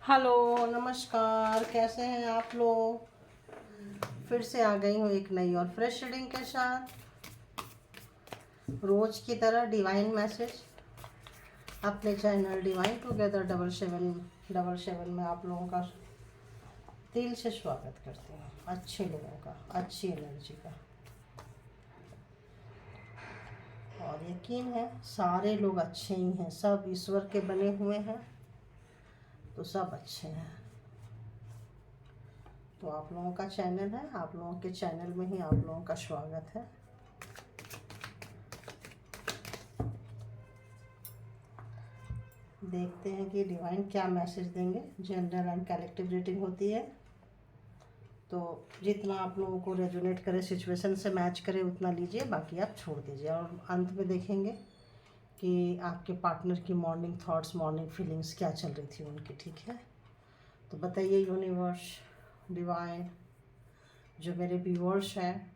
Hello, नमस्कार। कैसे हैं आप लोग? फिर से आ गई हूँ एक नई और फ्रेश रीडिंग के साथ। रोज की तरह डिवाइन मैसेज अपने चैनल डिवाइन टुगेदर 777 में आप लोगों का दिल से स्वागत करती हूँ। अच्छे लोगों का, अच्छी एनर्जी का। और यकीन है सारे लोग अच्छे ही हैं, सब ईश्वर के बने हुए हैं, तो सब अच्छे हैं। तो आप लोगों का चैनल है, आप लोगों के चैनल में ही आप लोगों का स्वागत है। देखते हैं कि डिवाइन क्या मैसेज देंगे। जनरल एंड कलेक्टिव रीडिंग होती है, तो जितना आप लोगों को रेजोनेट करे, सिचुएशन से मैच करे, उतना लीजिए, बाकी आप छोड़ दीजिए। और अंत में देखेंगे कि आपके पार्टनर की मॉर्निंग थॉट्स, मॉर्निंग फीलिंग्स क्या चल रही थी उनकी। ठीक है, तो बताइए यूनिवर्स, डिवाइन, जो मेरे व्यूअर्स हैं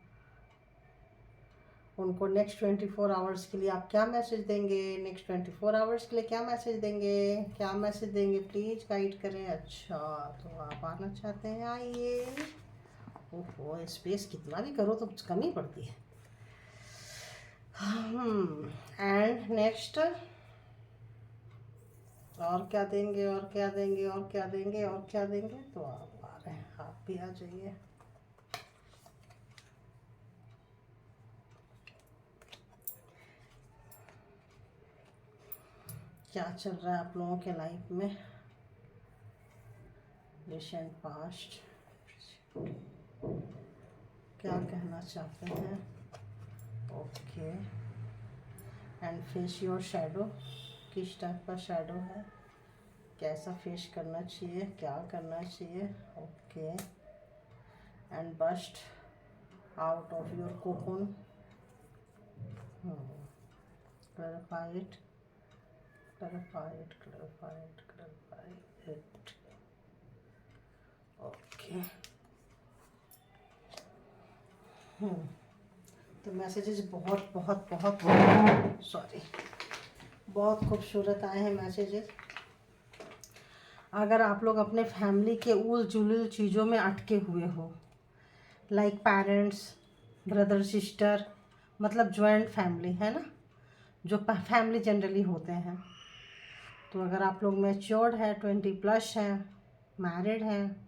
उनको नेक्स्ट 24 आवर्स के लिए आप क्या मैसेज देंगे? नेक्स्ट 24 आवर्स के लिए क्या मैसेज देंगे? क्या मैसेज देंगे? प्लीज़ गाइड करें। अच्छा, तो आप आना चाहते हैं, आइए। ओहो, स्पेस कितना भी करो तो कुछ कमी पड़ती है। एंड नेक्स्ट, और क्या देंगे, और क्या देंगे, और क्या देंगे, और क्या देंगे? तो आप आ रहे हैं, आप भी आ जाइए। क्या चल रहा है आप लोगों के लाइफ में? रिसेंट पास्ट क्या कहना चाहते हैं? Okay. And face your shadow, किस टाइप का शैडो है, कैसा फेस करना चाहिए, क्या करना चाहिए? Okay. And bast out of your cocoon, clarify it, clarify it, clarify it, clarify it. Okay. तो मैसेजेस बहुत बहुत बहुत बहुत सॉरी, बहुत खूबसूरत आए हैं मैसेजेस। अगर आप लोग अपने फैमिली के उल जुलूल चीज़ों में अटके हुए हो, लाइक पेरेंट्स, ब्रदर सिस्टर, मतलब जॉइंट फैमिली है ना, जो फैमिली जनरली होते हैं, तो अगर आप लोग मैच्योर्ड है, 20+ हैं, मैरिड हैं,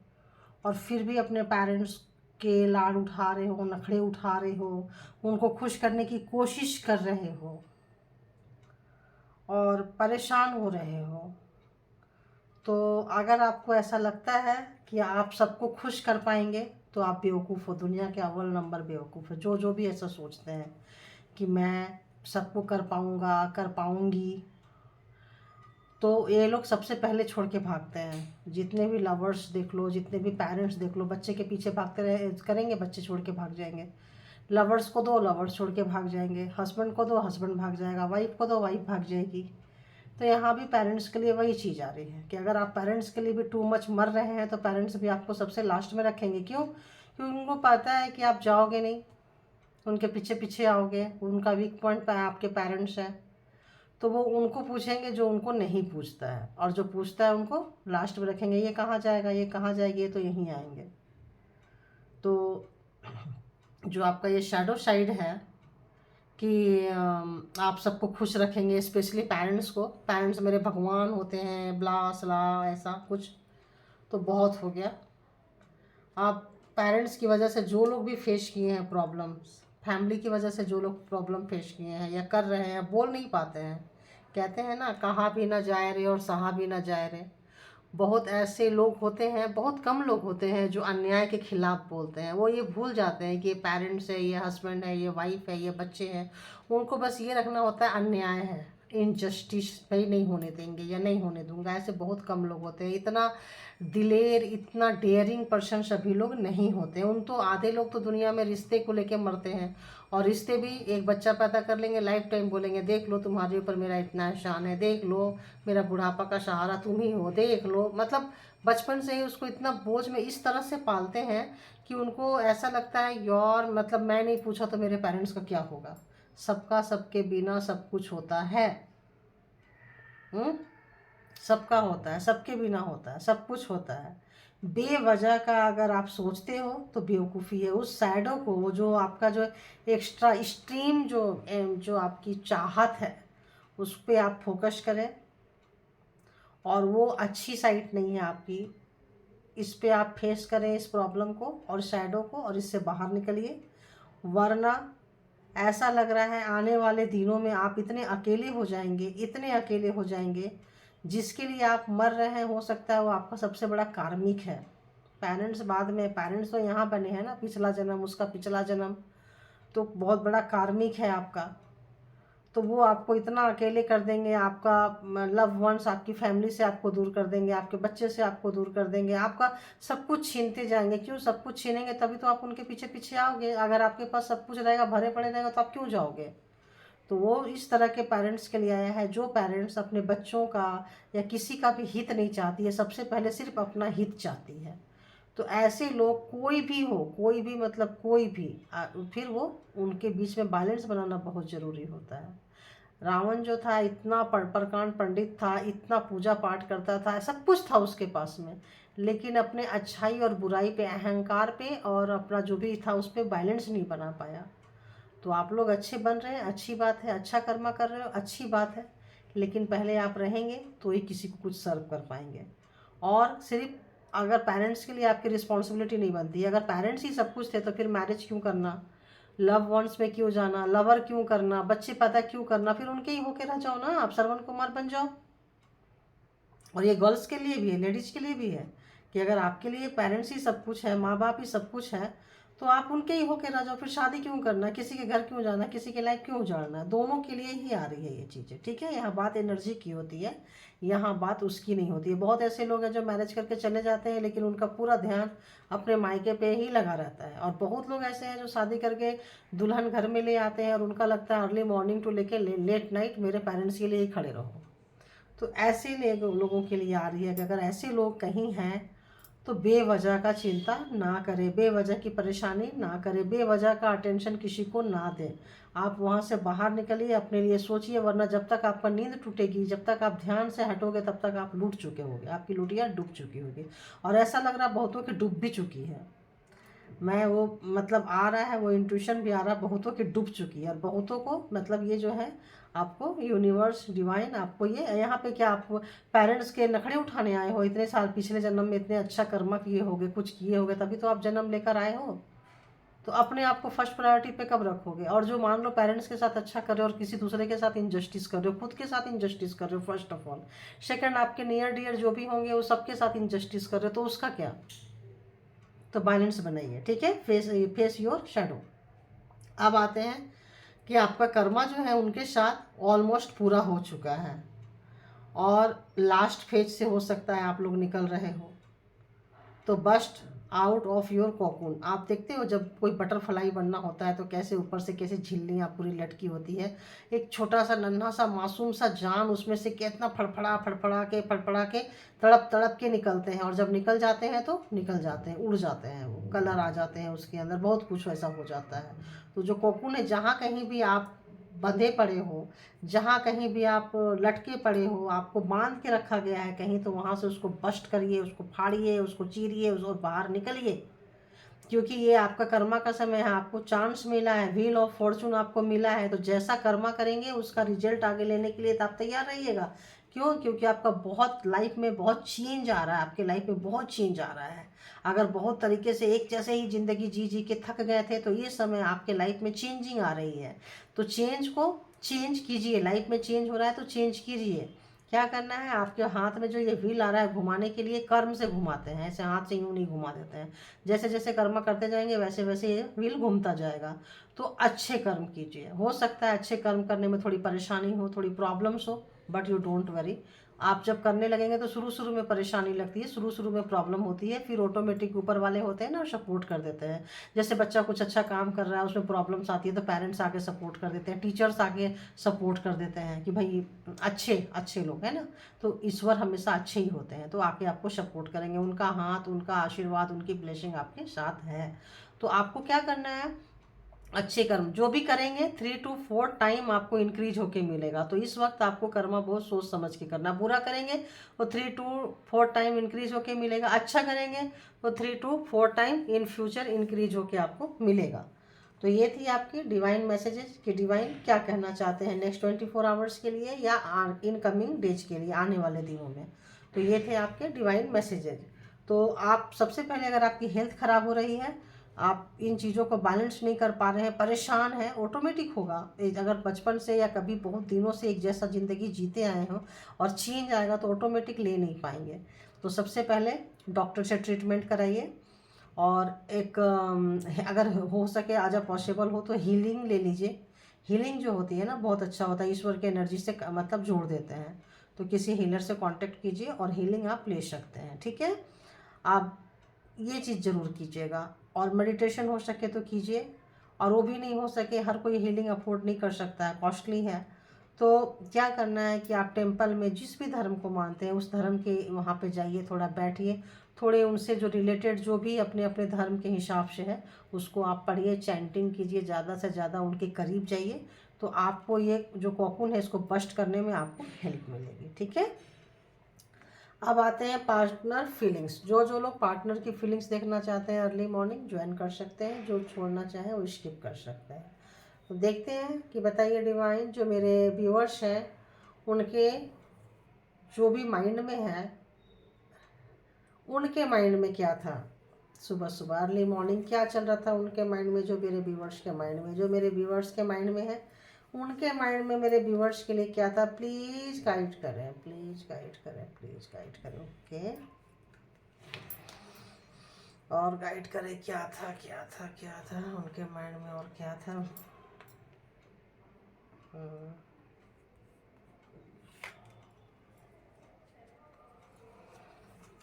और फिर भी अपने पेरेंट्स के लाड उठा रहे हो, नखरे उठा रहे हो, उनको खुश करने की कोशिश कर रहे हो और परेशान हो रहे हो, तो अगर आपको ऐसा लगता है कि आप सबको खुश कर पाएंगे, तो आप बेवकूफ़ हो, दुनिया के अव्वल नंबर बेवकूफ़ है। जो भी ऐसा सोचते हैं कि मैं सबको कर पाऊँगा, कर पाऊँगी, तो ये लोग सबसे पहले छोड़ के भागते हैं। जितने भी लवर्स देख लो, जितने भी पेरेंट्स देख लो, बच्चे के पीछे भागते रहे करेंगे, बच्चे छोड़ के भाग जाएंगे। लवर्स को दो, लवर्स छोड़ के भाग जाएंगे। हस्बैंड को दो, हस्बैंड भाग जाएगा। वाइफ को दो, वाइफ भाग जाएगी। तो यहाँ भी पेरेंट्स के लिए वही चीज़ आ रही है कि अगर आप पेरेंट्स के लिए भी टू मच मर रहे हैं, तो पेरेंट्स भी आपको सबसे लास्ट में रखेंगे। क्यों? क्योंकि उनको पता है कि आप जाओगे नहीं, उनके पीछे पीछे आओगे। उनका वीक पॉइंट आपके पेरेंट्स हैं, तो वो उनको पूछेंगे जो उनको नहीं पूछता है, और जो पूछता है उनको लास्ट में रखेंगे। ये कहाँ जाएगा, ये कहाँ जाएगी, ये तो यहीं आएंगे। तो जो आपका ये शैडो साइड है कि आप सबको खुश रखेंगे, स्पेशली पेरेंट्स को, पेरेंट्स मेरे भगवान होते हैं, ब्ला सला ऐसा कुछ, तो बहुत हो गया। आप पेरेंट्स की वजह से जो लोग भी फेस किए हैं प्रॉब्लम्स, फैमिली की वजह से जो लोग प्रॉब्लम फेस किए हैं या कर रहे हैं, बोल नहीं पाते हैं। कहते हैं ना, कहा भी ना जाए रे और सहा भी ना जाए रे। बहुत ऐसे लोग होते हैं, बहुत कम लोग होते हैं जो अन्याय के खिलाफ बोलते हैं। वो ये भूल जाते हैं कि ये पेरेंट्स है, ये हस्बैंड है, ये वाइफ है, ये बच्चे हैं। उनको बस ये रखना होता है अन्याय है, इनजस्टिस भाई नहीं होने देंगे या नहीं होने दूंगा। ऐसे बहुत कम लोग होते हैं। इतना दिलेर, इतना डेयरिंग पर्सन सभी लोग नहीं होते हैं। उन तो आधे लोग तो दुनिया में रिश्ते को लेके मरते हैं, और रिश्ते भी एक बच्चा पैदा कर लेंगे, लाइफ टाइम बोलेंगे देख लो तुम्हारे ऊपर मेरा इतना एहसान है, देख लो मेरा बुढ़ापा का सहारा तुम ही हो, देख लो। मतलब बचपन से ही उसको इतना बोझ में इस तरह से पालते हैं कि उनको ऐसा लगता है यार, मतलब मैं नहीं पूछा तो मेरे पेरेंट्स का क्या होगा। सबका सबके बिना सब कुछ होता है। सबका होता है, सबके बिना होता है, सब कुछ होता है। बेवजह का अगर आप सोचते हो तो बेवकूफ़ी है। उस शैडो को, वो जो आपका जो एक्स्ट्रा एक्सट्रीम जो आपकी चाहत है, उस पे आप फोकस करें, और वो अच्छी साइड नहीं है आपकी। इस पे आप फेस करें इस प्रॉब्लम को और शैडो को, और इससे बाहर निकलिए। वरना ऐसा लग रहा है आने वाले दिनों में आप इतने अकेले हो जाएंगे, इतने अकेले हो जाएंगे, जिसके लिए आप मर रहे हैं, हो सकता है वो आपका सबसे बड़ा कार्मिक है। पेरेंट्स बाद में, पेरेंट्स तो यहाँ बने हैं ना, पिछला जन्म, उसका पिछला जन्म, तो बहुत बड़ा कार्मिक है आपका। तो वो आपको इतना अकेले कर देंगे, आपका लव वंस, आपकी फैमिली से आपको दूर कर देंगे, आपके बच्चे से आपको दूर कर देंगे, आपका सब कुछ छीनते जाएंगे। क्यों सब कुछ छीनेंगे? तभी तो आप उनके पीछे पीछे आओगे। अगर आपके पास सब कुछ रहेगा, भरे पड़े रहेगा, तो आप क्यों जाओगे? तो वो इस तरह के पेरेंट्स के लिए आया है, जो पेरेंट्स अपने बच्चों का या किसी का भी हित नहीं चाहती है, सबसे पहले सिर्फ अपना हित चाहती है। तो ऐसे लोग, कोई भी हो, कोई भी मतलब कोई भी, फिर वो उनके बीच में बैलेंस बनाना बहुत ज़रूरी होता है। रावण जो था, इतना प्रकांड पंडित था, इतना पूजा पाठ करता था, सब कुछ था उसके पास में, लेकिन अपने अच्छाई और बुराई पे, अहंकार पे, और अपना जो भी था उस पर बैलेंस नहीं बना पाया। तो आप लोग अच्छे बन रहे हैं, अच्छी बात है, अच्छा कर्मा कर रहे हो, अच्छी बात है, लेकिन पहले आप रहेंगे तो ही किसी को कुछ सर्व कर पाएंगे। और सिर्फ अगर पेरेंट्स के लिए आपकी रिस्पॉन्सिबिलिटी नहीं बनती, अगर पेरेंट्स ही सब कुछ थे तो फिर मैरिज क्यों करना, लव वंस में क्यों जाना, लवर क्यों करना, बच्चे पैदा क्यों करना? फिर उनके ही होके रह जाओ ना, आप श्रवण कुमार बन जाओ। और ये गर्ल्स के लिए भी है, लेडीज के लिए भी है, कि अगर आपके लिए पेरेंट्स ही सब कुछ है, माँ बाप ही सब कुछ है, तो आप उनके ही होके रह जाओ। फिर शादी क्यों करना, किसी के घर क्यों जाना, किसी की लाइफ क्यों उजाड़ना? दोनों के लिए ही आ रही है ये चीज़ें, ठीक है। यहाँ बात एनर्जी की होती है, यहाँ बात उसकी नहीं होती है। बहुत ऐसे लोग हैं जो मैरिज करके चले जाते हैं, लेकिन उनका पूरा ध्यान अपने मायके पे ही लगा रहता है। और बहुत लोग ऐसे हैं जो शादी करके दुल्हन घर में ले आते हैं, और उनका लगता है अर्ली मॉर्निंग टू लेके लेट नाइट मेरे पेरेंट्स के लिए ही खड़े रहो। तो ऐसे लोगों के लिए आ रही है कि अगर ऐसे लोग कहीं हैं तो बेवजह का चिंता ना करें, बेवजह की परेशानी ना करें, बेवजह का अटेंशन किसी को ना दें। आप वहाँ से बाहर निकलिए, अपने लिए सोचिए, वरना जब तक आपका नींद टूटेगी, जब तक आप ध्यान से हटोगे, तब तक आप लूट चुके होगे, आपकी लुटिया डूब चुकी होगी। और ऐसा लग रहा बहुतों की डूब भी चुकी है। मैं वो मतलब आ रहा है, वो इंट्यूशन भी आ रहा है, बहुतों की डूब चुकी है। और बहुतों को मतलब ये जो है, आपको यूनिवर्स डिवाइन आपको ये यहाँ पे क्या, आप पेरेंट्स के नखड़े उठाने आए हो? इतने साल पिछले जन्म में इतने अच्छा कर्मा किए होगे, कुछ किए होगे, तभी तो आप जन्म लेकर आए हो। तो अपने आप को फर्स्ट प्रायोरिटी पे कब रखोगे? और जो मान लो पेरेंट्स के साथ अच्छा कर रहे हो और किसी दूसरे के साथ इंजस्टिस कर रहे हो, खुद के साथ इंजस्टिस कर रहे हो फर्स्ट ऑफ ऑल, सेकंड आपके नियर डियर जो भी होंगे वो सबके साथ इंजस्टिस कर रहे हो, तो उसका क्या? तो बैलेंस बनाइए, ठीक है। Face your shadow. अब आते हैं कि आपका कर्मा जो है उनके साथ ऑलमोस्ट पूरा हो चुका है, और लास्ट फेज से हो सकता है आप लोग निकल रहे हो। तो बस्ट आउट ऑफ योर कॉकून। आप देखते हो जब कोई बटरफ्लाई बनना होता है तो कैसे ऊपर से कैसे झिल्लियाँ पूरी लटकी होती है, एक छोटा सा नन्हा सा मासूम सा जान उसमें से कितना फड़फड़ा के तड़प तड़प के निकलते हैं। और जब निकल जाते हैं तो निकल जाते हैं, उड़ जाते हैं, वो कलर आ जाते हैं उसके अंदर, बहुत कुछ ऐसा हो जाता है। तो जो कोकून है, जहाँ कहीं भी आप बंधे पड़े हो, जहाँ कहीं भी आप लटके पड़े हो, आपको बांध के रखा गया है कहीं, तो वहाँ से उसको बस्ट करिए, उसको फाड़िए, उसको चीरिए, उसको बाहर निकलिए। क्योंकि ये आपका कर्मा का समय है, आपको चांस मिला है, व्हील ऑफ फॉर्चून आपको मिला है। तो जैसा कर्मा करेंगे उसका रिजल्ट आगे लेने के लिए तो आप तैयार रहिएगा। क्यों? क्योंकि आपका बहुत लाइफ में बहुत चेंज आ रहा है, आपके लाइफ में बहुत चेंज आ रहा है। अगर बहुत तरीके से एक जैसे ही ज़िंदगी जी जी के थक गए थे, तो ये समय आपके लाइफ में चेंजिंग आ रही है। तो चेंज को चेंज कीजिए, लाइफ में चेंज हो रहा है तो चेंज कीजिए। क्या करना है? आपके हाथ में जो ये व्हील आ रहा है घुमाने के लिए, कर्म से घुमाते हैं, ऐसे हाथ से यूँ नहीं घुमा देते हैं। जैसे जैसे कर्म करते जाएंगे वैसे वैसे ये व्हील घूमता जाएगा। तो अच्छे कर्म कीजिए। हो सकता है अच्छे कर्म करने में थोड़ी परेशानी हो, थोड़ी प्रॉब्लम्स हो, बट यू डोंट वरी। आप जब करने लगेंगे तो शुरू शुरू में परेशानी लगती है, शुरू शुरू में प्रॉब्लम होती है, फिर ऑटोमेटिक ऊपर वाले होते हैं ना, सपोर्ट कर देते हैं। जैसे बच्चा कुछ अच्छा काम कर रहा है, उसमें प्रॉब्लम्स आती है, तो पेरेंट्स आके सपोर्ट कर देते हैं, टीचर्स आके सपोर्ट कर देते हैं कि भाई अच्छे अच्छे लोग हैं ना। तो ईश्वर हमेशा अच्छे ही होते हैं, तो आके आपको सपोर्ट करेंगे। उनका हाथ, उनका आशीर्वाद, उनकी ब्लेसिंग आपके साथ है। तो आपको क्या करना है? अच्छे कर्म जो भी करेंगे 3 to 4 टाइम आपको इंक्रीज होके मिलेगा। तो इस वक्त आपको कर्मा बहुत सोच समझ के करना। बुरा करेंगे तो 3 to 4 टाइम इंक्रीज होके मिलेगा, अच्छा करेंगे तो 3 to 4 time in future increase होके आपको मिलेगा। तो ये थी आपकी डिवाइन मैसेजेस कि डिवाइन क्या कहना चाहते हैं नेक्स्ट 24 आवर्स के लिए या इनकमिंग डेज के लिए, आने वाले दिनों में। तो ये थे आपके डिवाइन मैसेजेस। तो आप सबसे पहले, अगर आपकी हेल्थ खराब हो रही है, आप इन चीज़ों को बैलेंस नहीं कर पा रहे हैं, परेशान हैं, ऑटोमेटिक होगा। अगर बचपन से या कभी बहुत दिनों से एक जैसा ज़िंदगी जीते आए हो और चेंज आएगा तो ऑटोमेटिक ले नहीं पाएंगे। तो सबसे पहले डॉक्टर से ट्रीटमेंट कराइए और एक अगर हो सके आज पॉसिबल हो तो हीलिंग ले लीजिए। हीलिंग जो होती है ना बहुत अच्छा होता है, ईश्वर के एनर्जी से मतलब जोड़ देते हैं। तो किसी हीलर से कांटेक्ट कीजिए और हीलिंग आप ले सकते हैं, ठीक है। आप ये चीज़ ज़रूर कीजिएगा और मेडिटेशन हो सके तो कीजिए। और वो भी नहीं हो सके, हर कोई हीलिंग अफोर्ड नहीं कर सकता है, कॉस्टली है। तो क्या करना है कि आप टेंपल में जिस भी धर्म को मानते हैं उस धर्म के वहाँ पे जाइए, थोड़ा बैठिए, थोड़े उनसे जो रिलेटेड जो भी अपने अपने धर्म के हिसाब से है उसको आप पढ़िए, चैंटिंग कीजिए, ज़्यादा से ज़्यादा उनके करीब जाइए। तो आपको ये जो कॉकून है इसको बस्ट करने में आपको हेल्प मिलेगी, ठीक है। अब आते हैं पार्टनर फीलिंग्स। जो जो लोग पार्टनर की फीलिंग्स देखना चाहते हैं अर्ली मॉर्निंग ज्वाइन कर सकते हैं, जो छोड़ना चाहें वो स्किप कर सकते हैं। तो देखते हैं कि बताइए डिवाइन, जो मेरे व्यूअर्स हैं उनके जो भी माइंड में है, उनके माइंड में क्या था सुबह सुबह अर्ली मॉर्निंग, क्या चल रहा था उनके माइंड में, जो मेरे व्यूअर्स के माइंड में, जो मेरे व्यूअर्स के माइंड में है उनके माइंड में मेरे व्यूअर्स के लिए क्या था। प्लीज़ गाइड करें, प्लीज़ गाइड करें, प्लीज़ गाइड करें। ओके, और गाइड करें क्या था, क्या था, क्या था उनके माइंड में और क्या था।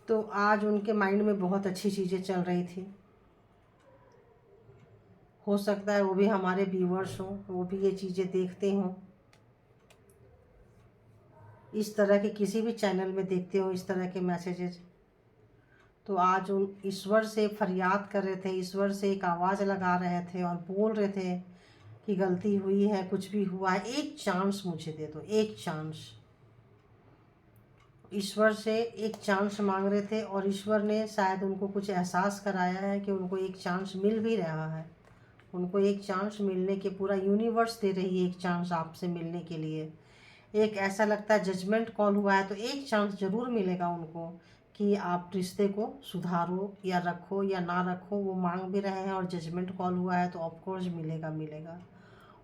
तो आज उनके माइंड में बहुत अच्छी चीज़ें चल रही थी। हो सकता है वो भी हमारे व्यूअर्स हों, वो भी ये चीज़ें देखते हों, इस तरह के किसी भी चैनल में देखते हो इस तरह के मैसेजेस। तो आज उन ईश्वर से फरियाद कर रहे थे, ईश्वर से एक आवाज़ लगा रहे थे और बोल रहे थे कि गलती हुई है, कुछ भी हुआ है, एक चांस मुझे दे दो, एक चांस। ईश्वर से एक चांस मांग रहे थे और ईश्वर ने शायद उनको कुछ एहसास कराया है कि उनको एक चांस मिल भी रहा है। उनको एक चांस मिलने के, पूरा यूनिवर्स दे रही है एक चांस आपसे मिलने के लिए। एक ऐसा लगता है जजमेंट कॉल हुआ है तो एक चांस ज़रूर मिलेगा उनको कि आप रिश्ते को सुधारो या रखो या ना रखो, वो मांग भी रहे हैं और जजमेंट कॉल हुआ है तो ऑफकोर्स मिलेगा मिलेगा।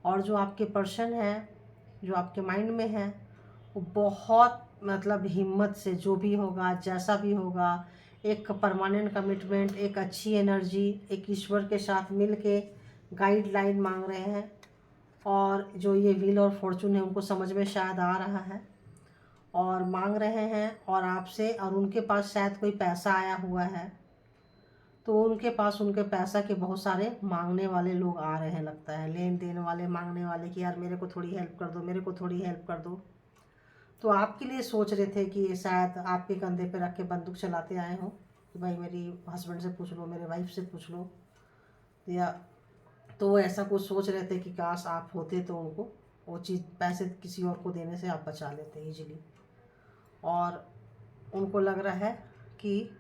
और जो आपके पर्सन है, जो आपके माइंड में है, वो बहुत मतलब हिम्मत से जो भी होगा जैसा भी होगा, एक परमानेंट कमिटमेंट, एक अच्छी एनर्जी, एक ईश्वर के साथ मिल के गाइडलाइन मांग रहे हैं। और जो ये व्हील और फॉर्चून है उनको समझ में शायद आ रहा है और मांग रहे हैं और आपसे, और उनके पास शायद कोई पैसा आया हुआ है तो उनके पास उनके पैसा के बहुत सारे मांगने वाले लोग आ रहे हैं, लगता है लेन देन वाले, मांगने वाले कि यार मेरे को थोड़ी हेल्प कर दो, मेरे को थोड़ी हेल्प कर दो। तो आपके लिए सोच रहे थे कि शायद आपके कंधे पे रख के बंदूक चलाते आए हों कि भाई मेरी हस्बैंड से पूछ लो, मेरे वाइफ से पूछ लो, या तो वो ऐसा कुछ सोच रहे थे कि काश आप होते तो उनको वो चीज़, पैसे किसी और को देने से आप बचा लेते इजीली। और उनको लग रहा है कि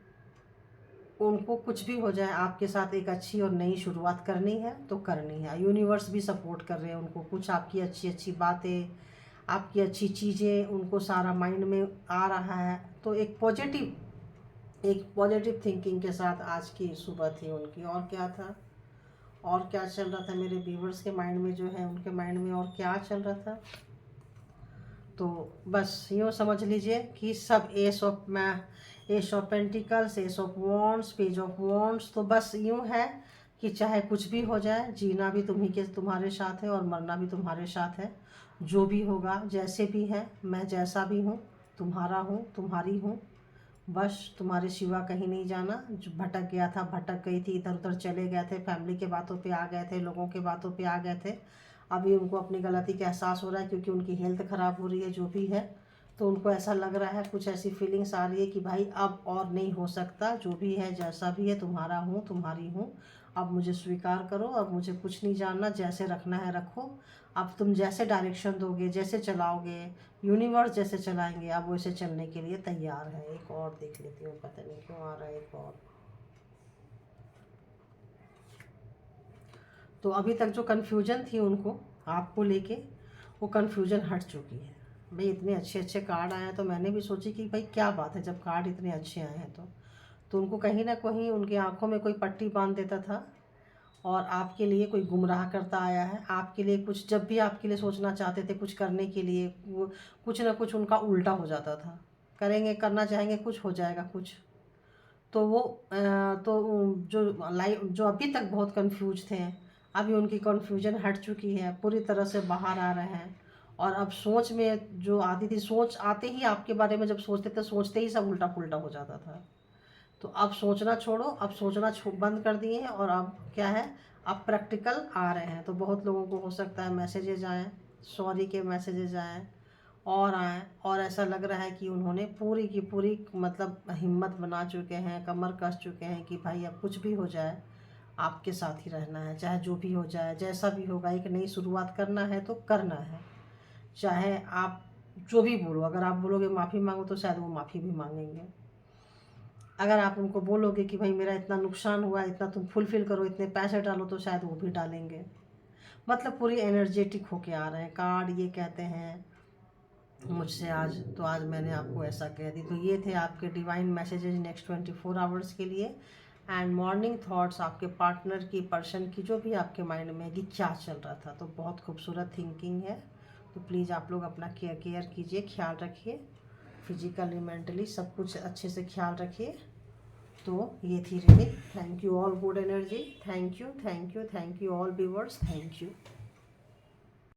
उनको कुछ भी हो जाए आपके साथ एक अच्छी और नई शुरुआत करनी है तो करनी है। यूनिवर्स भी सपोर्ट कर रहे हैं उनको, कुछ आपकी अच्छी अच्छी बातें, आपकी अच्छी चीज़ें उनको सारा माइंड में आ रहा है। तो एक पॉजिटिव थिंकिंग के साथ आज की सुबह थी उनकी। और क्या था, और क्या चल रहा था मेरे व्यूवर्स के माइंड में, जो है उनके माइंड में और क्या चल रहा था। तो बस यूँ समझ लीजिए कि सब S of pentacles, S of wands, page of wands. तो बस यूँ है कि चाहे कुछ भी हो जाए, जीना भी तुम्हारे साथ है और मरना भी तुम्हारे साथ है। जो भी होगा, जैसे भी है, मैं जैसा भी हूँ तुम्हारा हूँ, तुम्हारी हूँ। बस तुम्हारे सिवा कहीं नहीं जाना। जो भटक गया था, भटक गई थी, इधर उधर चले गए थे, फैमिली के बातों पे आ गए थे, लोगों के बातों पे आ गए थे। अभी उनको अपनी गलती का एहसास हो रहा है क्योंकि उनकी हेल्थ ख़राब हो रही है, जो भी है। तो उनको ऐसा लग रहा है, कुछ ऐसी फीलिंग्स आ रही है कि भाई अब और नहीं हो सकता, जो भी है जैसा भी है तुम्हारा हूँ, तुम्हारी हूँ। अब मुझे स्वीकार करो, अब मुझे कुछ नहीं जानना, जैसे रखना है रखो। अब तुम जैसे डायरेक्शन दोगे, जैसे चलाओगे, यूनिवर्स जैसे चलाएंगे, अब वैसे चलने के लिए तैयार है। एक और देख लेती हूँ, पता नहीं क्यों आ रहा है एक और। तो अभी तक जो कन्फ्यूजन थी उनको आपको लेके, वो कन्फ्यूजन हट चुकी है। भाई इतने अच्छे अच्छे कार्ड आए हैं तो मैंने भी सोची कि भाई क्या बात है, जब कार्ड इतने अच्छे आए हैं तो उनको कहीं ना कहीं उनकी आंखों में कोई पट्टी बांध देता था और आपके लिए कोई गुमराह करता आया है। आपके लिए कुछ, जब भी आपके लिए सोचना चाहते थे कुछ करने के लिए, वो कुछ ना कुछ उनका उल्टा हो जाता था। करेंगे, करना चाहेंगे, कुछ हो जाएगा कुछ। तो वो तो जो अभी तक बहुत कंफ्यूज थे, अभी उनकी कंफ्यूजन हट चुकी है, पूरी तरह से बाहर आ रहे हैं। और अब सोच में जो आती थी, सोच आते ही आपके बारे में जब सोचते थे, सोचते ही सब उल्टा पुल्टा हो जाता था। तो अब सोचना छोड़ो, अब सोचना बंद कर दिए हैं और अब क्या है, अब प्रैक्टिकल आ रहे हैं। तो बहुत लोगों को हो सकता है मैसेजेज आएँ, सॉरी के मैसेजेज आएँ और आएँ, और ऐसा लग रहा है कि उन्होंने पूरी की पूरी मतलब हिम्मत बना चुके हैं, कमर कस चुके हैं कि भाई अब कुछ भी हो जाए आपके साथ ही रहना है, चाहे जो भी हो जाए, जैसा भी होगा। एक नई शुरुआत करना है तो करना है, चाहे आप जो भी बोलो। अगर आप बोलोगे माफ़ी मांगो तो शायद वो माफ़ी भी मांगेंगे। अगर आप उनको बोलोगे कि भाई मेरा इतना नुकसान हुआ, इतना तुम फुलफ़िल करो, इतने पैसे डालो, तो शायद वो भी डालेंगे। मतलब पूरी एनर्जेटिक होके आ रहे हैं कार्ड। ये कहते हैं मुझसे आज, तो आज मैंने आपको ऐसा कह दी। तो ये थे आपके डिवाइन मैसेजेस नेक्स्ट 24 आवर्स के लिए। एंड मॉर्निंग थॉट्स आपके पार्टनर की, पर्सन की, जो भी आपके माइंड में है कि क्या चल रहा था। तो बहुत खूबसूरत थिंकिंग है। तो प्लीज़ आप लोग अपना केयर कीजिए, ख्याल रखिए, फिजिकली मेंटली सब कुछ अच्छे से ख्याल रखिए। तो ये थी reading. Thank you all, good energy. Thank you, thank you, thank you all viewers, thank you.